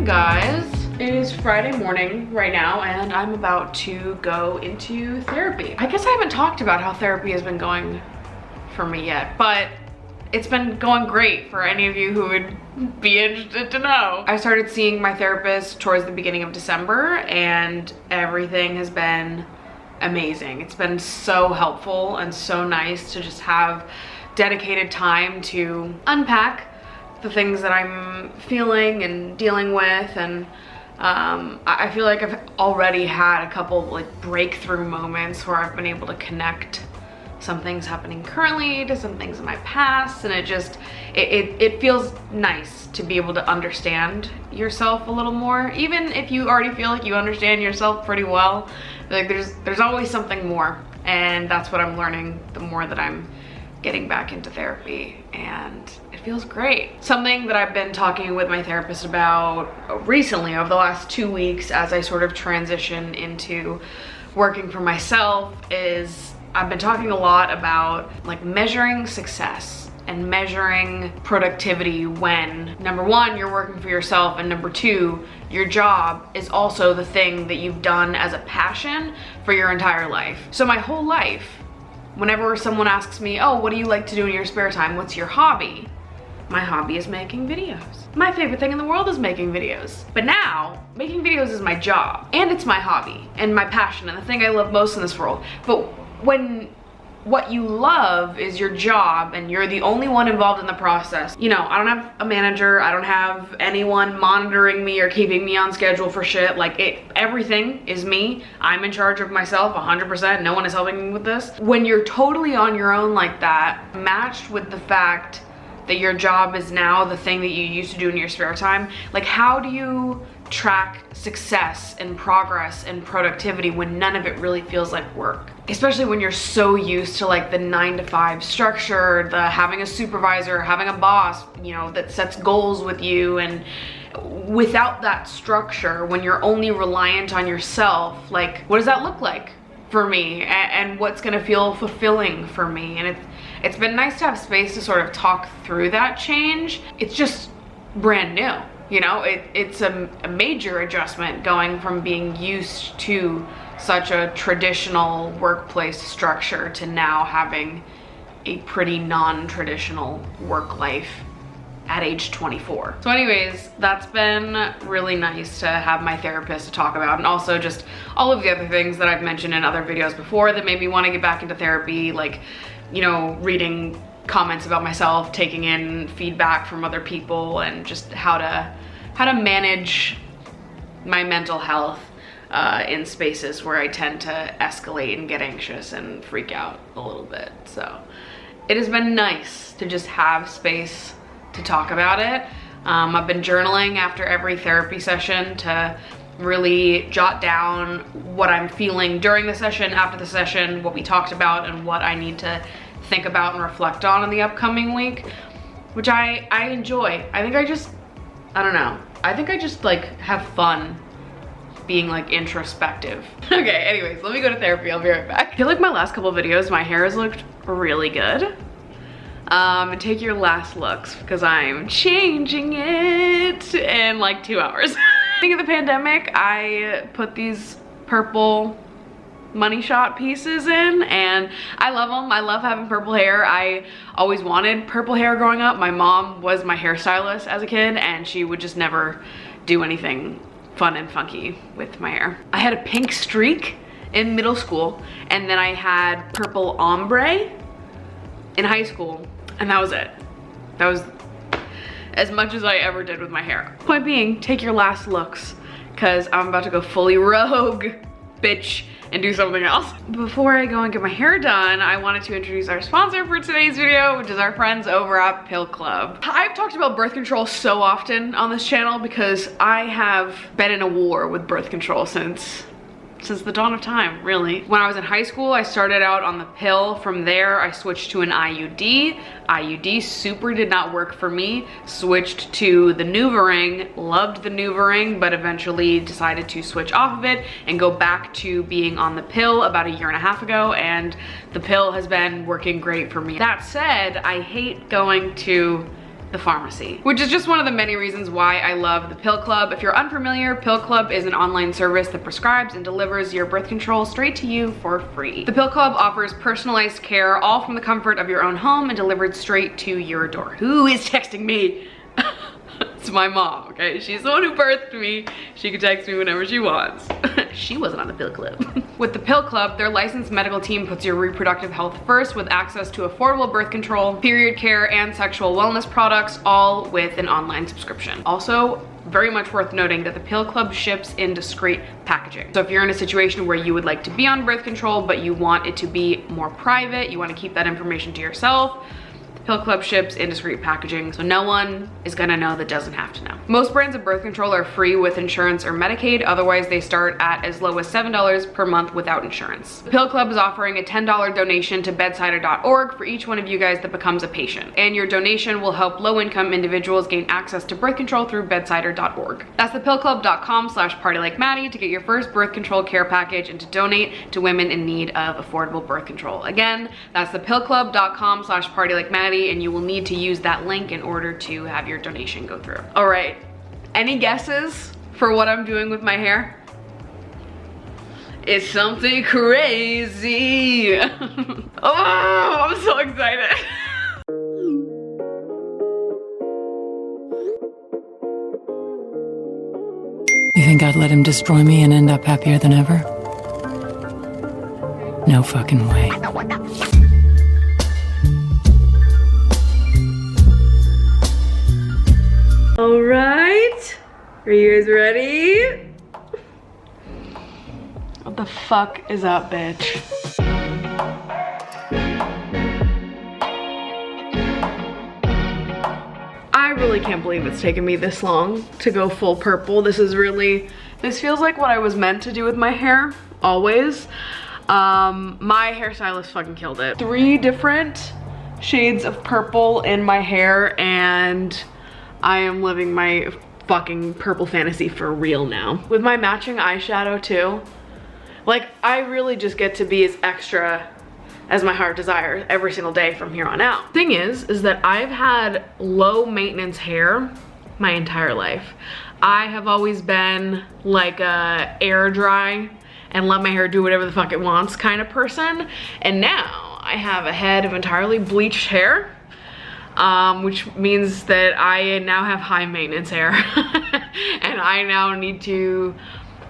Guys, it is Friday morning right now and I'm about to go into therapy. I guess I haven't talked about how therapy has been going for me yet, but it's been going great for any of you who would be interested to know. I started seeing my therapist towards the beginning of December and everything has been amazing. It's been so helpful and so nice to just have dedicated time to unpack the things that I'm feeling and dealing with, and I feel like I've already had a couple like breakthrough moments where I've been able to connect some things happening currently to some things in my past, and it feels nice to be able to understand yourself a little more, even if you already feel like you understand yourself pretty well. Like there's always something more, and that's what I'm learning the more that I'm getting back into therapy, and it feels great. Something that I've been talking with my therapist about recently over the last 2 weeks as I sort of transition into working for myself is I've been talking a lot about like measuring success and measuring productivity when, number one, you're working for yourself, and number two, your job is also the thing that you've done as a passion for your entire life. So my whole life, whenever someone asks me, oh, what do you like to do in your spare time? What's your hobby? My hobby is making videos. My favorite thing in the world is making videos. But now, making videos is my job, and it's my hobby, and my passion, and the thing I love most in this world. But when what you love is your job, and you're the only one involved in the process, you know, I don't have a manager, I don't have anyone monitoring me or keeping me on schedule for shit. Like everything is me. I'm in charge of myself 100%. No one is helping me with this. When you're totally on your own like that, matched with the fact that your job is now the thing that you used to do in your spare time, like how do you track success and progress and productivity when none of it really feels like work? Especially when you're so used to like the 9-to-5 structure, the having a supervisor, having a boss, you know, that sets goals with you, and without that structure, when you're only reliant on yourself, like what does that look like for me, and what's gonna feel fulfilling for me? And it's been nice to have space to sort of talk through that change. It's just brand new, you know? It's a major adjustment going from being used to such a traditional workplace structure to now having a pretty non-traditional work life at age 24. So anyways, that's been really nice to have my therapist to talk about, and also just all of the other things that I've mentioned in other videos before that made me want to get back into therapy, like, you know, reading comments about myself, taking in feedback from other people, and just how to manage my mental health in spaces where I tend to escalate and get anxious and freak out a little bit. So it has been nice to just have space to talk about it. I've been journaling after every therapy session to really jot down what I'm feeling during the session, after the session, what we talked about, and what I need to think about and reflect on in the upcoming week, which I enjoy. I think I don't know. I think I just like have fun being like introspective. Okay, anyways, let me go to therapy. I'll be right back. I feel like my last couple videos, my hair has looked really good. And take your last looks because I'm changing it in like 2 hours. Beginning of the pandemic, I put these purple money shot pieces in, and I love them. I love having purple hair. I always wanted purple hair growing up. My mom was my hairstylist as a kid, and she would just never do anything fun and funky with my hair. I had a pink streak in middle school, and then I had purple ombre in high school, and that was it. That was as much as I ever did with my hair. Point being, take your last looks, because I'm about to go fully rogue, bitch, and do something else. Before I go and get my hair done, I wanted to introduce our sponsor for today's video, which is our friends over at Pill Club. I've talked about birth control so often on this channel because I have been in a war with birth control since since the dawn of time, really. When I was in high school, I started out on the pill. From there, I switched to an IUD. IUD super did not work for me. Switched to the NuvaRing, loved the NuvaRing, but eventually decided to switch off of it and go back to being on the pill about a year and a half ago, and the pill has been working great for me. That said, I hate going to the pharmacy, which is just one of the many reasons why I love the Pill Club. If you're unfamiliar, Pill Club is an online service that prescribes and delivers your birth control straight to you for free. The Pill Club offers personalized care, all from the comfort of your own home and delivered straight to your door. Who is texting me? It's my mom, okay? She's the one who birthed me. She can text me whenever she wants. She wasn't on the Pill Club. With the Pill Club, their licensed medical team puts your reproductive health first with access to affordable birth control, period care, and sexual wellness products, all with an online subscription. Also, very much worth noting that the Pill Club ships in discreet packaging. So if you're in a situation where you would like to be on birth control, but you want it to be more private, you want to keep that information to yourself, Pill Club ships in discreet packaging, so no one is gonna know that doesn't have to know. Most brands of birth control are free with insurance or Medicaid, otherwise they start at as low as $7 per month without insurance. The Pill Club is offering a $10 donation to bedsider.org for each one of you guys that becomes a patient, and your donation will help low-income individuals gain access to birth control through bedsider.org. That's thepillclub.com/partylikeMaddie to get your first birth control care package and to donate to women in need of affordable birth control. Again, that's thepillclub.com/partylikeMaddie, and you will need to use that link in order to have your donation go through. All right, any guesses for what I'm doing with my hair? It's something crazy. Oh, I'm so excited. You think I'd let him destroy me and end up happier than ever? No fucking way. All right, are you guys ready? What the fuck is up, bitch? I really can't believe it's taken me this long to go full purple. This feels like what I was meant to do with my hair, always. My hairstylist fucking killed it. 3 different shades of purple in my hair, and I am living my fucking purple fantasy for real now. With my matching eyeshadow too, like I really just get to be as extra as my heart desires every single day from here on out. Thing is that I've had low maintenance hair my entire life. I have always been like a air dry and let my hair do whatever the fuck it wants kind of person. And now I have a head of entirely bleached hair, which means that I now have high maintenance hair. And I now need to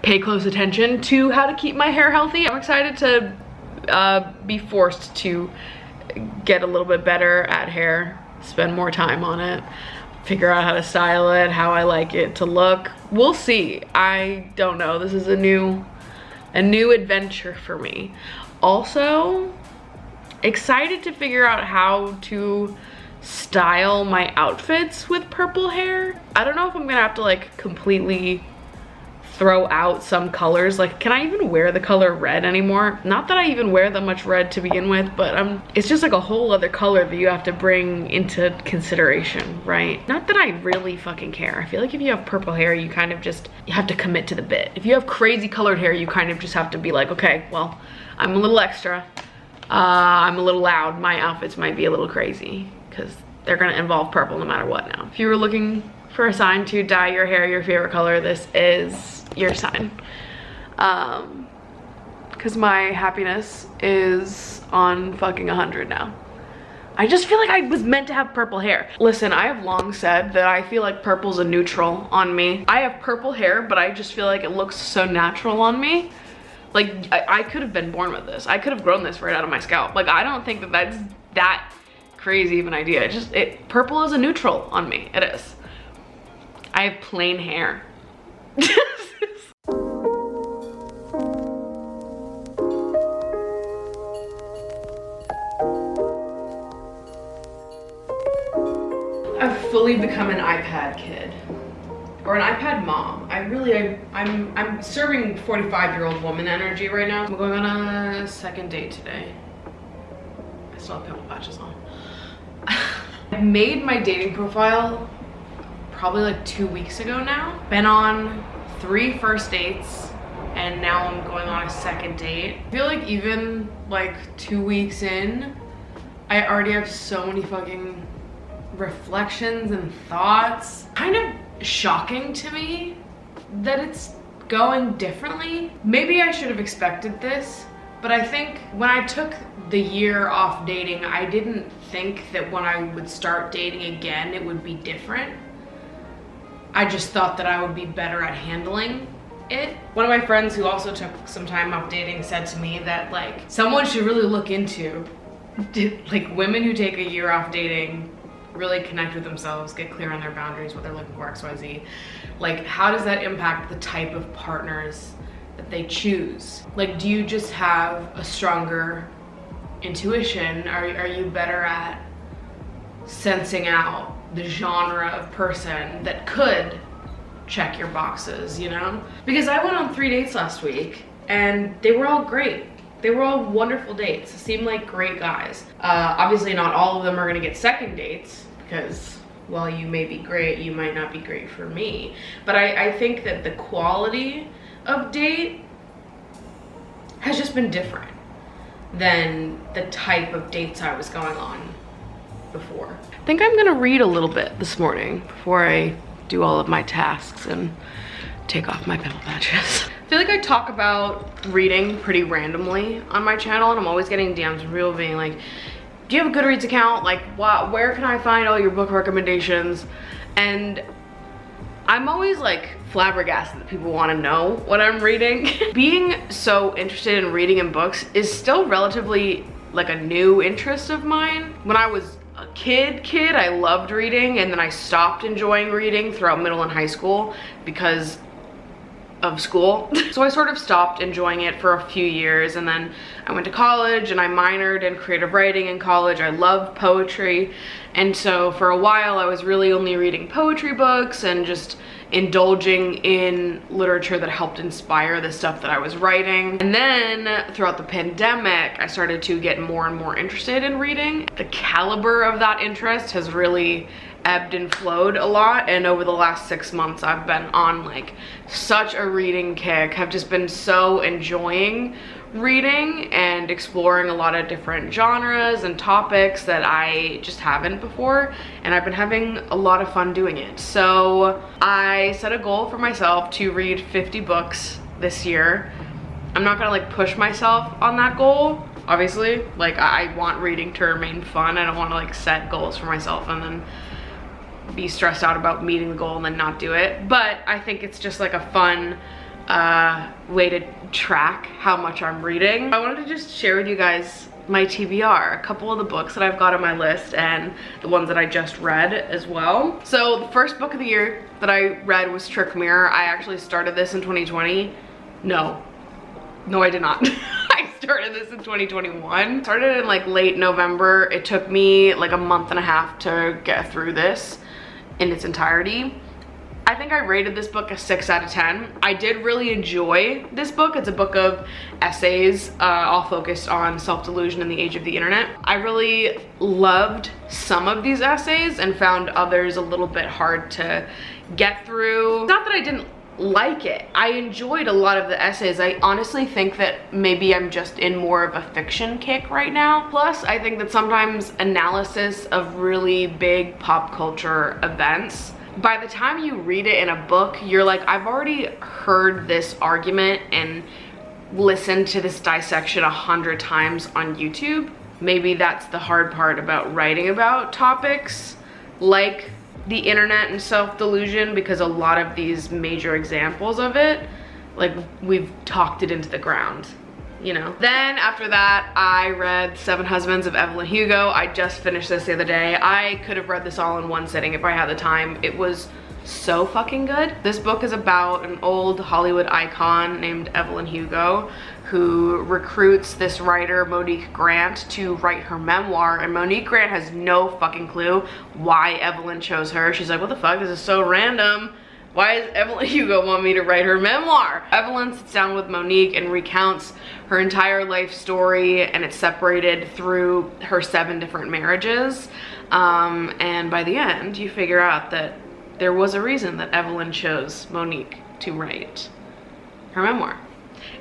pay close attention to how to keep my hair healthy. I'm excited to be forced to get a little bit better at hair, spend more time on it, figure out how to style it, how I like it to look. We'll see. I don't know. This is a new adventure for me. Also, excited to figure out how to style my outfits with purple hair. I don't know if I'm gonna have to like completely throw out some colors. Like, can I even wear the color red anymore? Not that I even wear that much red to begin with, but it's just like a whole other color that you have to bring into consideration, right? Not that I really fucking care. I feel like if you have purple hair, you kind of just, you have to commit to the bit. If you have crazy colored hair, you kind of just have to be like, okay, well, I'm a little extra. I'm a little loud. My outfits might be a little crazy because they're gonna involve purple no matter what now. If you were looking for a sign to dye your hair your favorite color, this is your sign. Because my happiness is on fucking 100 now. I just feel like I was meant to have purple hair. Listen, I have long said that I feel like purple's a neutral on me. I have purple hair, but I just feel like it looks so natural on me. Like, I could have been born with this. I could have grown this right out of my scalp. Like, I don't think that that's that crazy of an idea. Purple is a neutral on me. It is. I have plain hair. I've fully become an iPad kid. Or an iPad mom. I I'm serving 45-year-old woman energy right now. I'm going on a second date today. I still have pimple patches on. I made my dating profile probably like 2 weeks ago now. Been on 3 first dates and now I'm going on a second date. I feel like even like 2 weeks in, I already have so many fucking reflections and thoughts. Kind of shocking to me that it's going differently. Maybe I should have expected this, but I think when I took the year off dating, I didn't think that when I would start dating again, it would be different. I just thought that I would be better at handling it. One of my friends who also took some time off dating said to me that like someone should really look into like women who take a year off dating, really connect with themselves, get clear on their boundaries, what they're looking for, XYZ. Like, how does that impact the type of partners that they choose? Like, do you just have a stronger intuition? Are you better at sensing out the genre of person that could check your boxes, you know? Because I went on 3 dates last week and they were all great. They were all wonderful dates. They seemed like great guys. Obviously not all of them are gonna get second dates because while you may be great, you might not be great for me. But I think that the quality of date has just been different than the type of dates I was going on before. I think I'm gonna read a little bit this morning before I do all of my tasks and take off my pimple patches. I feel like I talk about reading pretty randomly on my channel, and I'm always getting DMs from people being like, do you have a Goodreads account? Like, where can I find all your book recommendations? And I'm always like flabbergasted that people want to know what I'm reading. Being so interested in reading and books is still relatively like a new interest of mine. When I was a kid, I loved reading, and then I stopped enjoying reading throughout middle and high school because of school. So I sort of stopped enjoying it for a few years, and then I went to college and I minored in creative writing in college. I loved poetry, and so for a while I was really only reading poetry books and just indulging in literature that helped inspire the stuff that I was writing. And then throughout the pandemic, I started to get more and more interested in reading. The caliber of that interest has really ebbed and flowed a lot, and over the last 6 months I've been on like such a reading kick. I've just been so enjoying reading and exploring a lot of different genres and topics that I just haven't before, and I've been having a lot of fun doing it. So I set a goal for myself to read 50 books this year. I'm not gonna like push myself on that goal, obviously. Like, I want reading to remain fun. I don't want to like set goals for myself and then be stressed out about meeting the goal and then not do it. But I think it's just like a fun way to track how much I'm reading. I wanted to just share with you guys my TBR, a couple of the books that I've got on my list and the ones that I just read as well. So the first book of the year that I read was Trick Mirror. I actually started this in 2020. No, I did not. I started this in 2021. Started in like late November. It took me like a month and a half to get through this in its entirety. I think I rated this book a 6 out of 10. I did really enjoy this book. It's a book of essays, all focused on self-delusion in the age of the internet. I really loved some of these essays and found others a little bit hard to get through. Not that I didn't like it. I enjoyed a lot of the essays. I honestly think that maybe I'm just in more of a fiction kick right now. Plus, I think that sometimes analysis of really big pop culture events, by the time you read it in a book, you're like, I've already heard this argument and listened to this dissection 100 times on YouTube. Maybe that's the hard part about writing about topics like the internet and self-delusion, because a lot of these major examples of it, like, we've talked it into the ground, you know? Then after that, I read 7 Husbands of Evelyn Hugo. I just finished this the other day. I could have read this all in one sitting if I had the time. It was so fucking good. This book is about an old Hollywood icon named Evelyn Hugo who recruits this writer, Monique Grant, to write her memoir, and Monique Grant has no fucking clue why Evelyn chose her. She's like, what the fuck, this is so random. Why does Evelyn Hugo want me to write her memoir? Evelyn sits down with Monique and recounts her entire life story, and it's separated through her 7 different marriages. And by the end, you figure out that there was a reason that Evelyn chose Monique to write her memoir.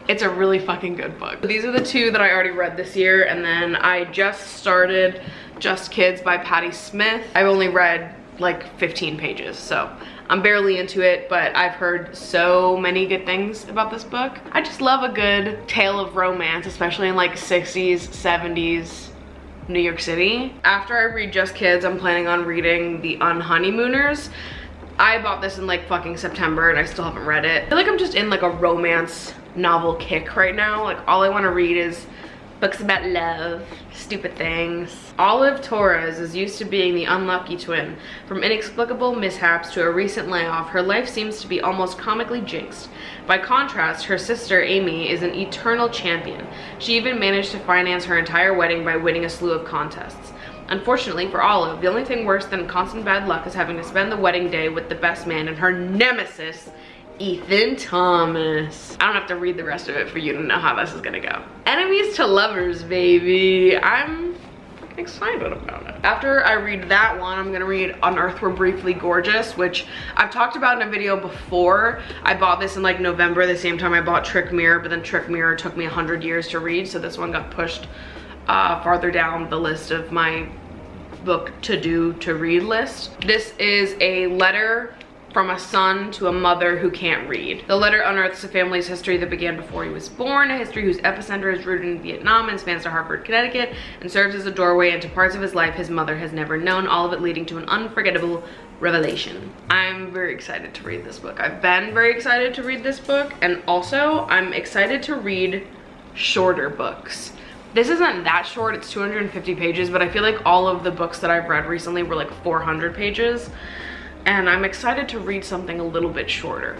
It's a really fucking good book. These are the 2 that I already read this year, and then I just started Just Kids by Patti Smith. I've only read like 15 pages, so I'm barely into it, but I've heard so many good things about this book. I just love a good tale of romance, especially in like 60s, 70s New York City. After I read Just Kids, I'm planning on reading The Unhoneymooners. I bought this in like fucking September and I still haven't read it. I feel like I'm just in like a romance novel kick right now. Like all I want to read is books about love, stupid things. Olive Torres is used to being the unlucky twin. From inexplicable mishaps to a recent layoff, her life seems to be almost comically jinxed. By contrast, her sister Amy is an eternal champion. She even managed to finance her entire wedding by winning a slew of contests. Unfortunately for Olive, the only thing worse than constant bad luck is having to spend the wedding day with the best man and her nemesis, Ethan Thomas. I don't have to read the rest of it for you to know how this is gonna go. Enemies to lovers, baby. I'm excited about it. After I read that one, I'm gonna read On Earth We're Briefly Gorgeous, which I've talked about in a video before. I bought this in like November, the same time I bought Trick Mirror, but then Trick Mirror took me 100 years to read, so this one got pushed farther down the list of my book to read list. This is a letter from a son to a mother who can't read. The letter unearths a family's history that began before he was born, a history whose epicenter is rooted in Vietnam and spans to Hartford, Connecticut, and serves as a doorway into parts of his life his mother has never known, all of it leading to an unforgettable revelation. I'm very excited to read this book. I've been very excited to read this book, and also I'm excited to read shorter books. This isn't that short, it's 250 pages, but I feel like all of the books that I've read recently were like 400 pages. And I'm excited to read something a little bit shorter.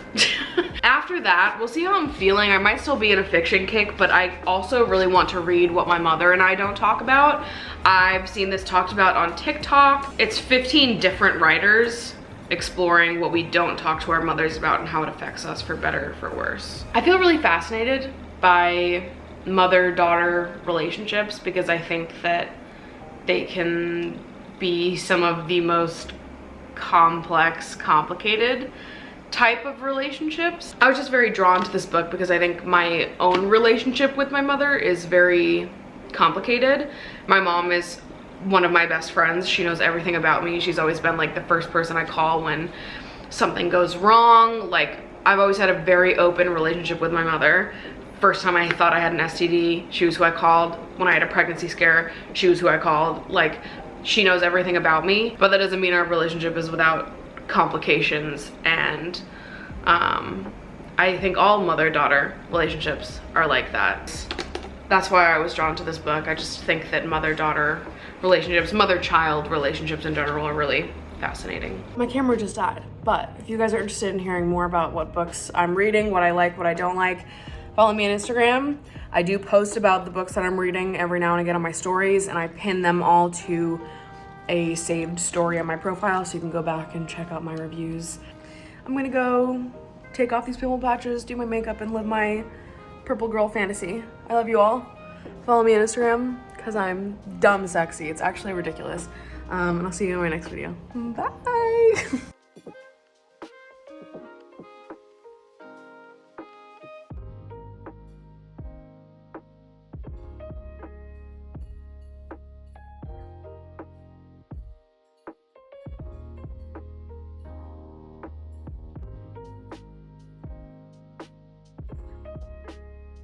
After that, we'll see how I'm feeling. I might still be in a fiction kick, but I also really want to read What My Mother and I Don't Talk About. I've seen this talked about on TikTok. It's 15 different writers exploring what we don't talk to our mothers about and how it affects us for better or for worse. I feel really fascinated by mother-daughter relationships because I think that they can be some of the most complex, complicated type of relationships. I was just very drawn to this book because I think my own relationship with my mother is very complicated. My mom is one of my best friends. She knows everything about me. She's always been like the first person I call when something goes wrong. Like, I've always had a very open relationship with my mother. First time I thought I had an STD, she was who I called. When I had a pregnancy scare, she was who I called. Like, she knows everything about me, but that doesn't mean our relationship is without complications, and I think all mother-daughter relationships are like that. That's why I was drawn to this book. I just think that mother-daughter relationships, mother-child relationships in general are really fascinating. My camera just died, but if you guys are interested in hearing more about what books I'm reading, what I like, what I don't like, follow me on Instagram. I do post about the books that I'm reading every now and again on my stories, and I pin them all to a saved story on my profile so you can go back and check out my reviews. I'm gonna go take off these pimple patches, do my makeup, and live my purple girl fantasy. I love you all. Follow me on Instagram because I'm dumb sexy. It's actually ridiculous. And I'll see you in my next video. Bye!